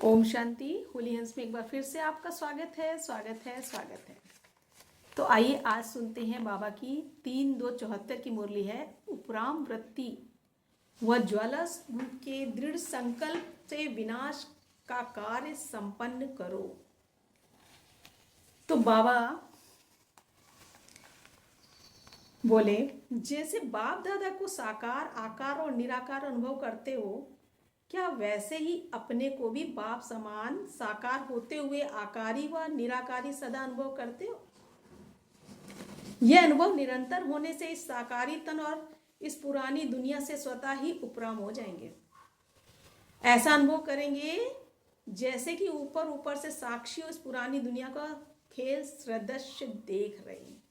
ओम शांति। होली हंस में एक बार फिर से आपका स्वागत है। तो आइए आज सुनते हैं बाबा की 3-2-74 की मुरली है। उपराम वृत्ति व ज्वाला के दृढ़ संकल्प से विनाश का कार्य संपन्न करो। तो बाबा बोले, जैसे बाप दादा को साकार, आकार और निराकार अनुभव करते हो, क्या वैसे ही अपने को भी बाप समान साकार होते हुए आकारी व निराकारी सदा अनुभव करते हो। यह अनुभव निरंतर होने से इस साकारी तन और इस पुरानी दुनिया से स्वतः ही उपराम हो जाएंगे। ऐसा अनुभव करेंगे जैसे कि ऊपर ऊपर से साक्षी इस पुरानी दुनिया का खेल सदृश देख रहे हैं।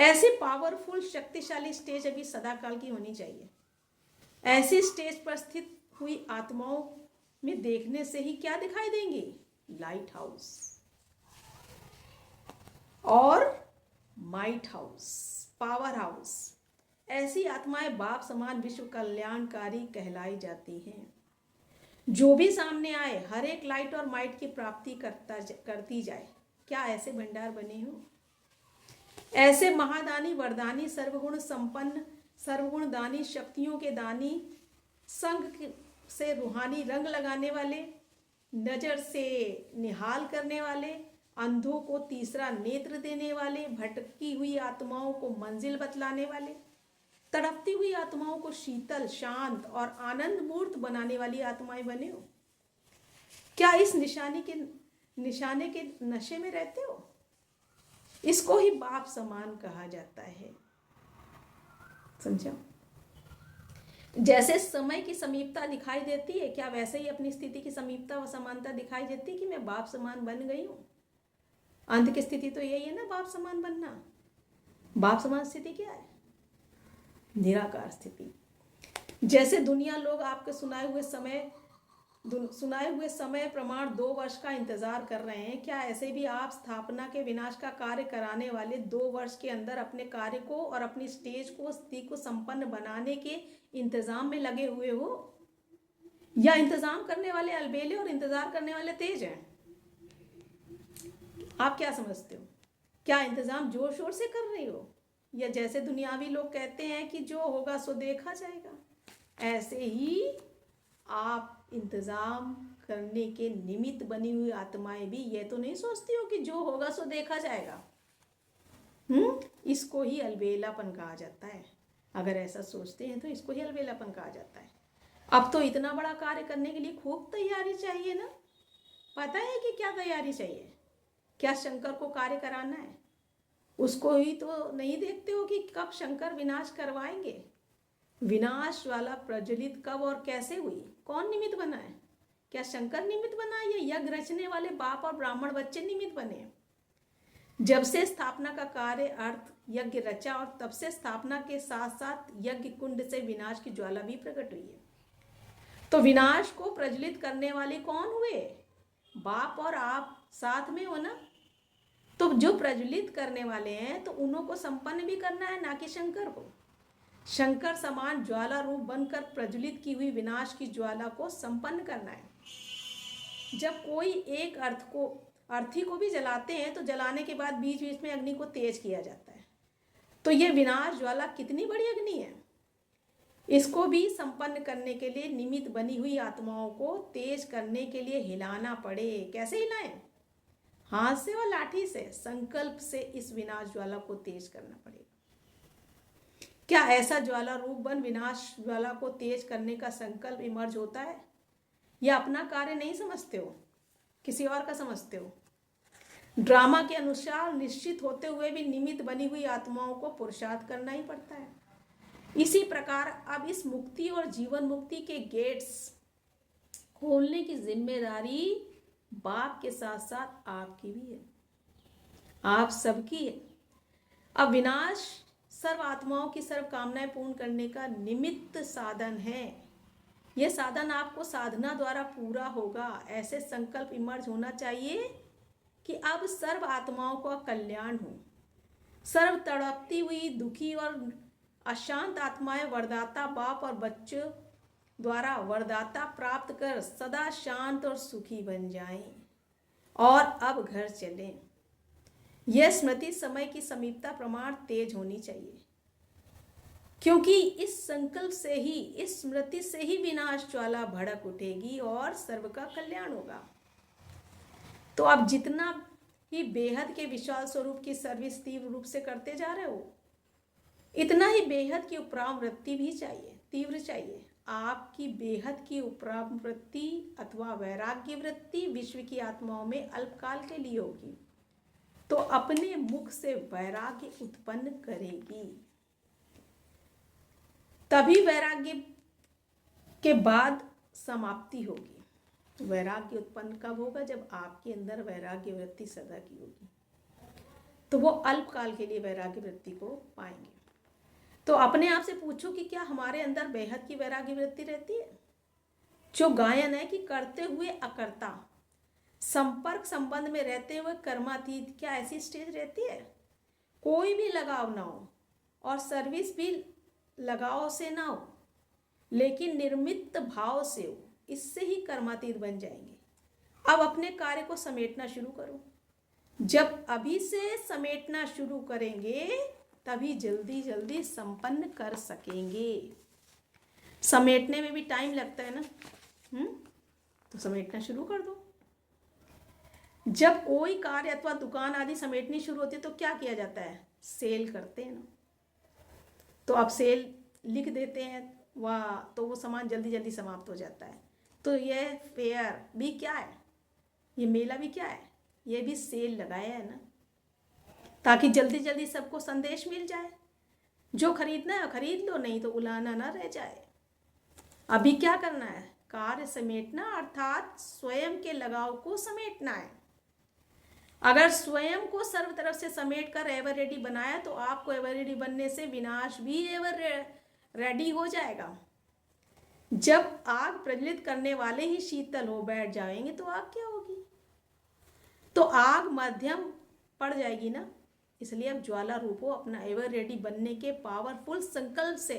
ऐसी पावरफुल शक्तिशाली स्टेज अभी सदा काल की होनी चाहिए। ऐसी स्टेज पर स्थित हुई आत्माओं में देखने से ही क्या दिखाई देंगे? लाइट हाउस और माइट हाउस, पावर हाउस। ऐसी आत्माएं बाप समान विश्व कल्याणकारी कहलाई जाती हैं। जो भी सामने आए हर एक लाइट और माइट की प्राप्ति करती जाए। क्या ऐसे भंडार बने हो? ऐसे महादानी, वरदानी, सर्वगुण संपन्न, सर्वगुण दानी, शक्तियों के दानी, संग से रूहानी रंग लगाने वाले, नजर से निहाल करने वाले, अंधों को तीसरा नेत्र देने वाले, भटकी हुई आत्माओं को मंजिल बतलाने वाले, तड़पती हुई आत्माओं को शीतल, शांत और आनंद मूर्त बनाने वाली आत्माएं बने हो। क्या इस निशाने के नशे में रहते हो? इसको ही बाप समान कहा जाता है। समझा? जैसे समय की समीपता दिखाई देती है, क्या वैसे ही अपनी स्थिति की समीपता व समानता दिखाई देती है कि मैं बाप समान बन गई हूं। अंत की स्थिति तो यही है ना, बाप समान बनना। बाप समान स्थिति क्या है? निराकार स्थिति। जैसे दुनिया लोग आपके सुनाए हुए समय प्रमाण 2 वर्ष का इंतजार कर रहे हैं, क्या ऐसे भी आप स्थापना के विनाश का कार्य कराने वाले 2 वर्ष के अंदर अपने कार्य को और अपनी स्टेज को, स्थिति को संपन्न बनाने के इंतजाम में लगे हुए हो? या इंतजाम करने वाले अलबेले और इंतजार करने वाले तेज हैं? आप क्या समझते हो? क्या इंतजाम जोर शोर से कर रही हो, या जैसे दुनियावी लोग कहते हैं कि जो होगा सो देखा जाएगा, ऐसे ही आप इंतजाम करने के निमित्त बनी हुई आत्माएं भी ये तो नहीं सोचती हो कि जो होगा सो देखा जाएगा। इसको ही अलबेलापन कहा जाता है। अगर ऐसा सोचते हैं तो इसको ही अलबेलापन कहा जाता है। अब तो इतना बड़ा कार्य करने के लिए खूब तैयारी चाहिए ना। पता है कि क्या तैयारी चाहिए? क्या शंकर को कार्य कराना है? उसको ही तो नहीं देखते हो कि कब शंकर विनाश करवाएंगे। विनाश वाला प्रज्वलित कब और कैसे हुई? कौन निमित्त बना है? क्या शंकर निमित्त बना है या यज्ञ रचने वाले बाप और ब्राह्मण बच्चे निमित्त बने? जब से स्थापना का कार्य अर्थ यज्ञ रचा, और तब से स्थापना के साथ साथ यज्ञ कुंड से विनाश की ज्वाला भी प्रकट हुई है। तो विनाश को प्रज्वलित करने वाले कौन हुए? बाप और आप साथ में हो ना। तो जो प्रज्वलित करने वाले हैं तो उन्हों को संपन्न भी करना है, ना कि शंकर को। शंकर समान ज्वाला रूप बनकर प्रज्वलित की हुई विनाश की ज्वाला को संपन्न करना है। जब कोई एक अर्थी को भी जलाते हैं तो जलाने के बाद बीच बीच में अग्नि को तेज किया जाता है। तो ये विनाश ज्वाला कितनी बड़ी अग्नि है। इसको भी संपन्न करने के लिए निमित्त बनी हुई आत्माओं को तेज करने के लिए हिलाना पड़े। कैसे हिलाएं? हाथ से और लाठी से, संकल्प से इस विनाश ज्वाला को तेज करना पड़ेगा। क्या ऐसा ज्वाला रूप बन विनाश ज्वाला को तेज करने का संकल्प इमर्ज होता है? या अपना कार्य नहीं समझते हो, किसी और का समझते हो? ड्रामा के अनुसार निश्चित होते हुए भी निमित्त बनी हुई आत्माओं को पुरुषार्थ करना ही पड़ता है। इसी प्रकार अब इस मुक्ति और जीवन मुक्ति के गेट्स खोलने की जिम्मेदारी बाप के साथ साथ आपकी भी है, आप सबकी है। अब विनाश सर्व आत्माओं की सर्व कामनाएं पूर्ण करने का निमित्त साधन है। यह साधन आपको साधना द्वारा पूरा होगा। ऐसे संकल्प इमर्ज होना चाहिए कि अब सर्व आत्माओं का कल्याण हो। सर्व तड़पती हुई, दुखी और अशांत आत्माएं वरदाता बाप और द्वारा वरदाता प्राप्त कर सदा शांत और सुखी बन जाएं और अब घर चलें। यह स्मृति समय की समीपता प्रमाण तेज होनी चाहिए, क्योंकि इस संकल्प से ही, इस स्मृति से ही विनाश ज्वाला भड़क उठेगी और सर्व का कल्याण होगा। तो आप जितना ही बेहद के विशाल स्वरूप की सर्विस तीव्र रूप से करते जा रहे हो, इतना ही बेहद की उपरामवृत्ति भी चाहिए, तीव्र चाहिए। आपकी बेहद की उपरामवृत्ति अथवा वैराग्य वृत्ति विश्व की आत्माओं में अल्पकाल के लिए होगी, तो अपने मुख से वैराग्य उत्पन्न करेगी। तभी वैराग्य के बाद समाप्ति होगी। वैराग्य उत्पन्न कब होगा? जब आपके अंदर वैराग्य वृत्ति सदा की होगी, तो वो अल्पकाल के लिए वैराग्य वृत्ति को पाएंगे। तो अपने आप से पूछो कि क्या हमारे अंदर बेहद की वैराग्य वृत्ति रहती है? जो गायन है कि करते हुए अकर्ता, संपर्क संबंध में रहते हुए कर्मातीत, क्या ऐसी स्टेज रहती है? कोई भी लगाव ना हो और सर्विस भी लगाव से ना हो, लेकिन निर्मित भाव से हो, इससे ही कर्मातीत बन जाएंगे। अब अपने कार्य को समेटना शुरू करो। जब अभी से समेटना शुरू करेंगे तभी जल्दी जल्दी संपन्न कर सकेंगे। समेटने में भी टाइम लगता है ना, तो समेटना शुरू कर दो। जब कोई कार्य अथवा दुकान आदि समेटनी शुरू होती है तो क्या किया जाता है? सेल करते हैं ना। तो आप सेल लिख देते हैं वाह, तो वो सामान जल्दी जल्दी समाप्त हो जाता है। तो ये फेयर भी क्या है, ये मेला भी क्या है, ये भी सेल लगाया है ना, ताकि जल्दी जल्दी सबको संदेश मिल जाए। जो खरीदना है खरीद लो, नहीं तो उलाना ना रह जाए। अभी क्या करना है? कार्य समेटना, अर्थात स्वयं के लगाव को समेटना है। अगर स्वयं को सर्व तरफ से समेट कर एवर रेडी बनाया तो आपको एवर रेडी बनने से विनाश भी एवर रेडी हो जाएगा। जब आग प्रज्वलित करने वाले ही शीतल हो बैठ जाएंगे तो आग क्या होगी? तो आग मध्यम पड़ जाएगी ना। इसलिए अब ज्वाला रूपो अपना एवर रेडी बनने के पावरफुल संकल्प से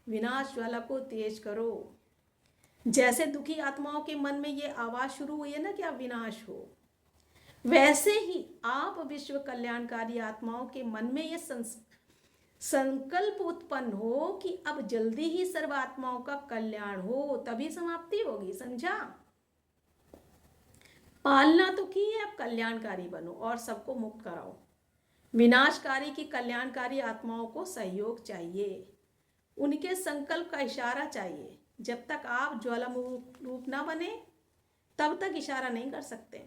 विनाश ज्वाला को तेज करो। जैसे दुखी आत्माओं के मन में ये आवाज शुरू हुई है ना कि अब विनाश हो, वैसे ही आप विश्व कल्याणकारी आत्माओं के मन में ये संकल्प उत्पन्न हो कि अब जल्दी ही सर्व आत्माओं का कल्याण हो, तभी समाप्ति होगी। समझा? पालना तो की है, अब कल्याणकारी बनो और सबको मुक्त कराओ। विनाशकारी की कल्याणकारी आत्माओं को सहयोग चाहिए, उनके संकल्प का इशारा चाहिए। जब तक आप ज्वालामुख रूप ना बने तब तक इशारा नहीं कर सकते।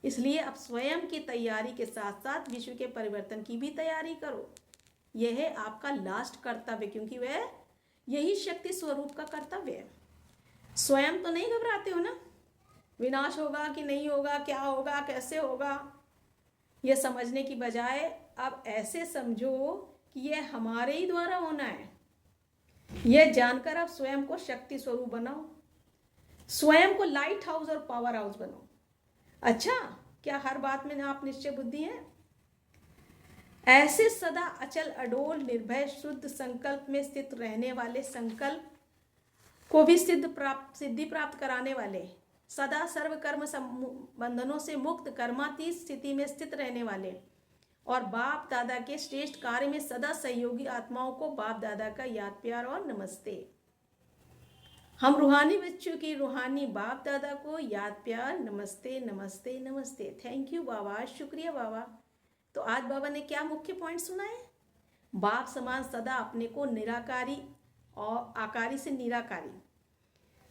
इसलिए अब स्वयं की तैयारी के साथ साथ विश्व के परिवर्तन की भी तैयारी करो। यह है आपका लास्ट कर्तव्य, क्योंकि वह यही शक्ति स्वरूप का कर्तव्य है। स्वयं तो नहीं घबराते हो ना, विनाश होगा कि नहीं होगा, क्या होगा, कैसे होगा, यह समझने की बजाय अब ऐसे समझो कि यह हमारे ही द्वारा होना है। यह जानकर आप स्वयं को शक्ति स्वरूप बनाओ, स्वयं को लाइट हाउस और पावर हाउस बनाओ। अच्छा, क्या हर बात में आप निश्चय बुद्धि हैं? ऐसे सदा अचल अडोल निर्भय शुद्ध संकल्प में स्थित रहने वाले, संकल्प को भी सिद्धि प्राप्त कराने वाले, सदा सर्व कर्म बंधनों से मुक्त कर्मातीत स्थिति में स्थित रहने वाले और बाप दादा के श्रेष्ठ कार्य में सदा सहयोगी आत्माओं को बाप दादा का याद प्यार और नमस्ते। हम रूहानी बच्चों की रूहानी बाप दादा को याद प्यार नमस्ते नमस्ते नमस्ते। थैंक यू बाबा, शुक्रिया बाबा। तो आज बाबा ने क्या मुख्य पॉइंट सुनाए? बाप समान सदा अपने को निराकारी और आकारी से निराकारी,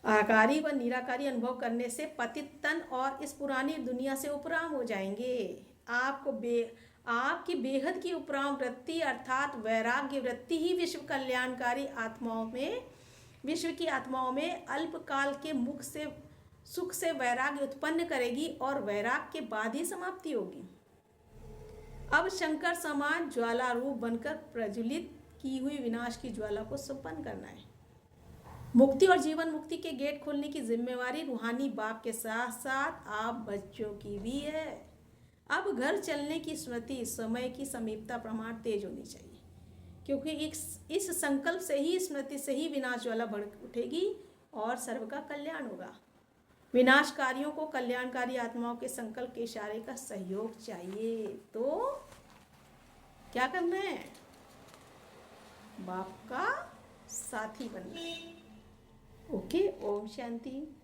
आकारी व निराकारी अनुभव करने से पतित तन और इस पुरानी दुनिया से उपराम हो जाएंगे। आपकी बेहद की उपराम वृत्ति अर्थात वैराग्य वृत्ति ही विश्व कल्याणकारी आत्माओं में, विश्व की आत्माओं में अल्पकाल के मुख से सुख से वैराग्य उत्पन्न करेगी और वैराग के बाद ही समाप्ति होगी। अब शंकर समान ज्वाला रूप बनकर प्रज्वलित की हुई विनाश की ज्वाला को संपन्न करना है। मुक्ति और जीवन मुक्ति के गेट खोलने की जिम्मेवारी रूहानी बाप के साथ साथ आप बच्चों की भी है। अब घर चलने की स्मृति समय की समीपता प्रमाण तेज होनी चाहिए, क्योंकि इस संकल्प से ही, स्मृति से ही विनाश ज्वाला भड़क उठेगी और सर्व का कल्याण होगा। विनाशकारियों को कल्याणकारी आत्माओं के संकल्प के इशारे का सहयोग चाहिए। तो क्या करना है? बाप का साथी बनना है। ओके, ओम शांति।